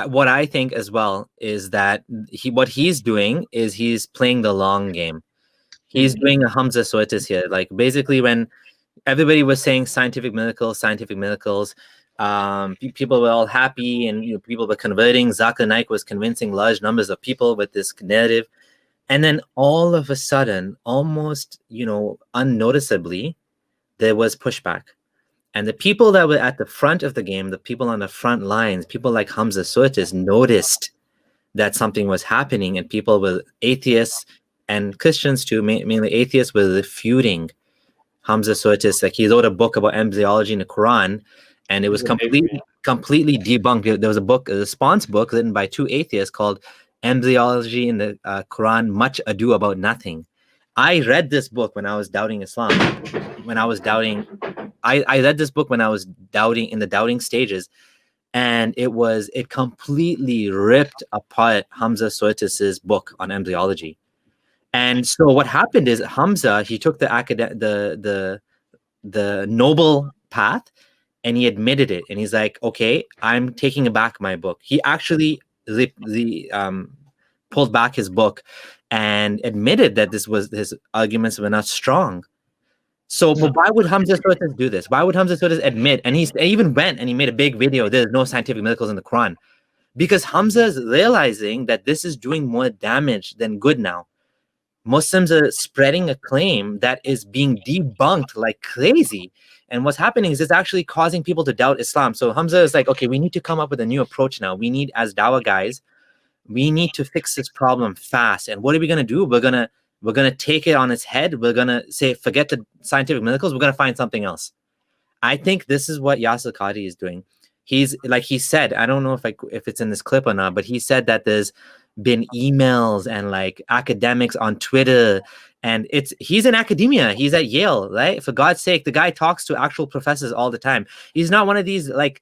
what I think as well is that what he's doing is he's playing the long game. He's doing a Hamza Soetis here. Like basically when everybody was saying scientific miracles, people were all happy, and people were converting. Zakir Naik was convincing large numbers of people with this narrative. And then all of a sudden, almost, unnoticeably, there was pushback. And the people that were at the front of the game, the people on the front lines, people like Hamza Soetis noticed that something was happening, and people were atheists and Christians too, mainly atheists, were refuting Hamza Soetis. Like he wrote a book about embryology in the Quran, and it was completely debunked. There was a response book written by two atheists called Embryology in the Quran, Much Ado About Nothing. I read this book when I was doubting Islam. I read this book when I was doubting, in the doubting stages, and it completely ripped apart Hamza Soetis's book on embryology. And so what happened is Hamza, he took the noble path, and he admitted it, and he's like, okay, I'm taking back my book. He actually pulled back his book and admitted that his arguments were not strong. So, but why would Hamza Soetis do this? Why would Hamza Soetis admit? And he even went and he made a big video. There's no scientific miracles in the Quran, because Hamza is realizing that this is doing more damage than good now. Muslims are spreading a claim that is being debunked like crazy. And what's happening is it's actually causing people to doubt Islam. So Hamza is like, okay, we need to come up with a new approach now. We need, as Dawah guys, we need to fix this problem fast. And what are we going to do? We're going to take it on its head. We're going to say, forget the scientific miracles. We're going to find something else. I think this is what Yasir Qadhi is doing. He's, like he said, I don't know if it's in this clip or not, but he said that there's been emails and like academics on Twitter, and he's in academia. He's at Yale, right? For God's sake, the guy talks to actual professors all the time. He's not one of these like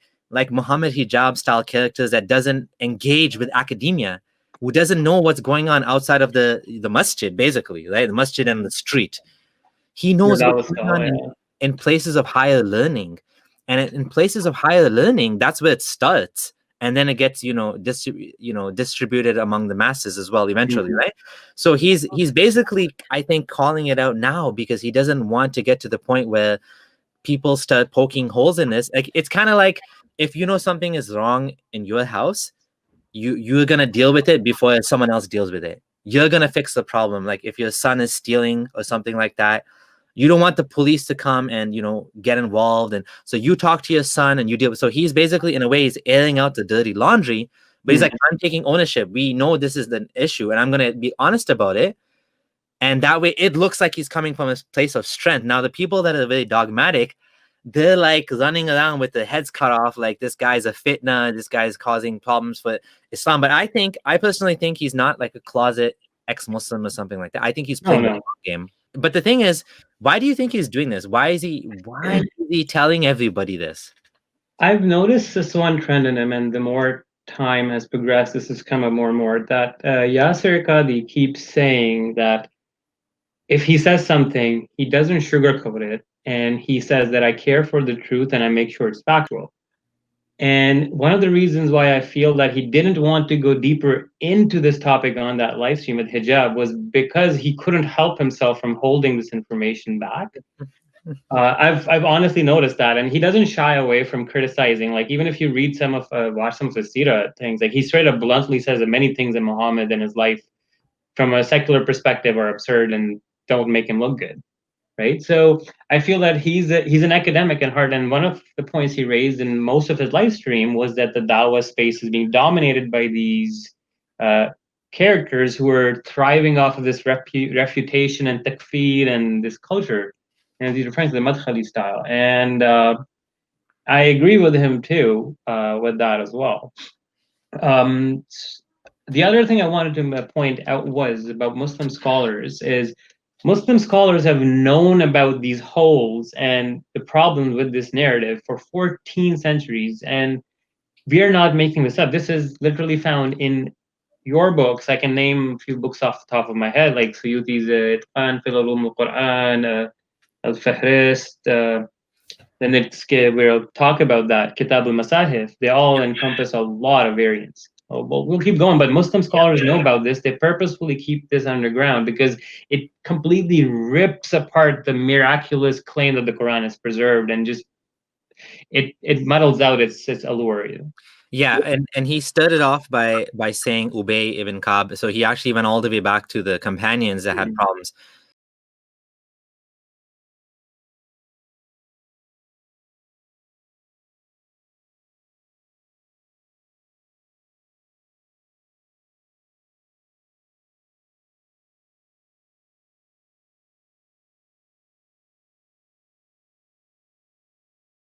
Muhammad Hijab style characters that doesn't engage with academia, who doesn't know what's going on outside of the masjid, basically, right? The masjid and the street. He knows what's going on in places of higher learning. And in places of higher learning, that's where it starts. And then it gets, distributed among the masses as well, eventually, right? So he's basically, I think, calling it out now because he doesn't want to get to the point where people start poking holes in this. Like, it's kind of like if you know something is wrong in your house, you're gonna deal with it before someone else deals with it. You're gonna fix the problem. Like if your son is stealing or something like that, you don't want the police to come and get involved, and so you talk to your son and you deal with. So he's basically, in a way, he's airing out the dirty laundry, but he's like, I'm taking ownership. We know this is the issue, and I'm gonna be honest about it. And that way, it looks like he's coming from a place of strength. Now, the people that are very dogmatic, they're like running around with their heads cut off, like this guy's a fitna, this guy's causing problems for Islam. But I personally think he's not like a closet ex-Muslim or something like that. I think he's playing the long game. But the thing is, why do you think he's doing this? Why is he telling everybody this? I've noticed this one trend in him, and the more time has progressed, this has come up more and more, that Yasir Qadhi keeps saying that if he says something, he doesn't sugarcoat it, and he says that I care for the truth and I make sure it's factual. And one of the reasons why I feel that he didn't want to go deeper into this topic on that live stream with hijab was because he couldn't help himself from holding this information back. I've honestly noticed that, and he doesn't shy away from criticizing. Like even if you read watch some of his seerah things, like he straight up bluntly says that many things in Muhammad and his life, from a secular perspective, are absurd and don't make him look good. Right. So I feel that he's an academic at heart. And one of the points he raised in most of his live stream was that the Dawah space is being dominated by these characters who are thriving off of this refutation and takfir and this culture. And he's referring to the Madkhali style. And I agree with him too with that as well. The other thing I wanted to point out was about Muslim scholars is Muslim scholars have known about these holes and the problems with this narrative for 14 centuries, and we are not making this up. This is literally found in your books. I can name a few books off the top of my head, like Suyuti's Itqan fil Ulum al-Quran, Al-Fahrist, then we'll talk about that. Kitab al-Masahif, they all encompass a lot of variants. Oh, well, we'll keep going, but Muslim scholars know about this. They purposefully keep this underground because it completely rips apart the miraculous claim that the Quran is preserved, and just it muddles out its allure. Yeah, and he started off by saying Ubay ibn Ka'b. So he actually went all the way back to the companions that had problems.